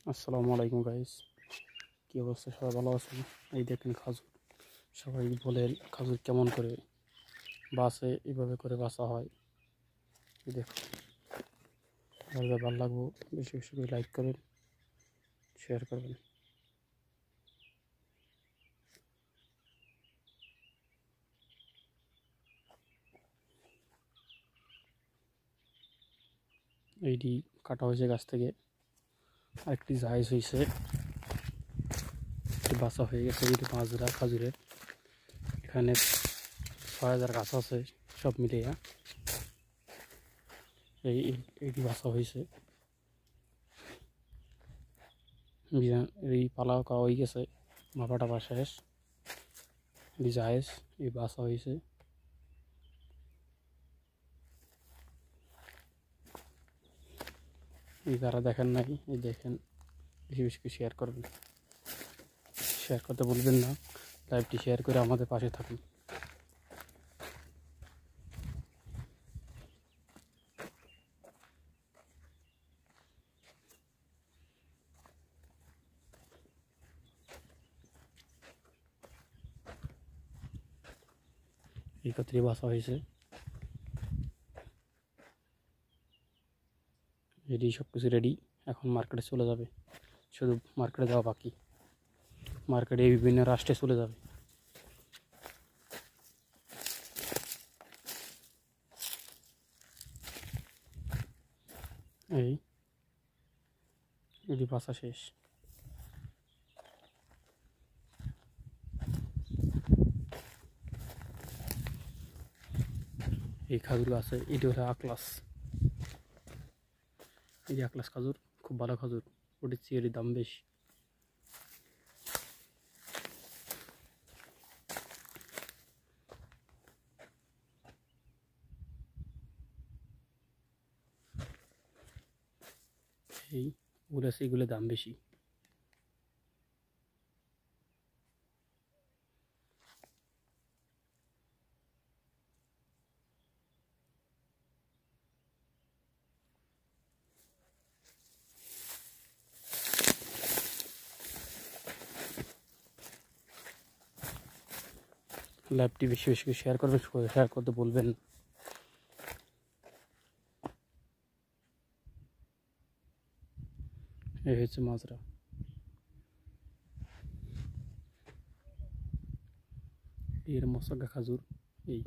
আসসালামু আলাইকুম গাইস, কি অবস্থা? সবাই ভালো আছেন? এই দেখেন খাজুর। সবাই বলে খাজুর কেমন করে বাসে, এইভাবে করে বাসা হয়। এই দেখুন, ভালো লাগবো। বেশি বেশি করে লাইক করেন, শেয়ার করবেন। এইটি কাটা হয়েছে গাছ থেকে, আরেকটি জাহাজ হয়েছে, একটি বাসা হয়ে গেছে। এইটি মাজরা খাজুরের। এখানে ৬,০০০ গাছ আছে সব মিলিয়ে। এইটি বাসা হয়েছে। এই পালাও খাওয়া হয়ে গেছে, মাপা টাপা শেষ। এই জাহাজ, এই বাসা হয়েছে। এই যারা দেখেন নাই, এই দেখেন, বেশি বেশি করে শেয়ার করবেন। শেয়ার করতে বলবেন না, লাইভটি শেয়ার করে আমাদের পাশে থাকুন। এই ক্ষেত্রে বাসা হয়েছে। রেডি, সব কিছু রেডি। এখন মার্কেটে চলে যাবে, শুধু মার্কেটে যাওয়া বাকি। মার্কেটে বিভিন্ন রাষ্ট্রে চলে যাবে। এই বাসা শেষ। এই খাজুর আছে, এটি হলো আকলাস। এই যে আকলাস খাজুর, খুব ভালো খাজুর। ওটির চেয়ে দাম বেশি। এইগুলো আছে, এগুলো দাম বেশি। লাইভটি বেশি বেশি করে শেয়ার করবেন, শেয়ার করতে বলবেন। এই হচ্ছে মাজরা। এর মশলা খাজুর। এই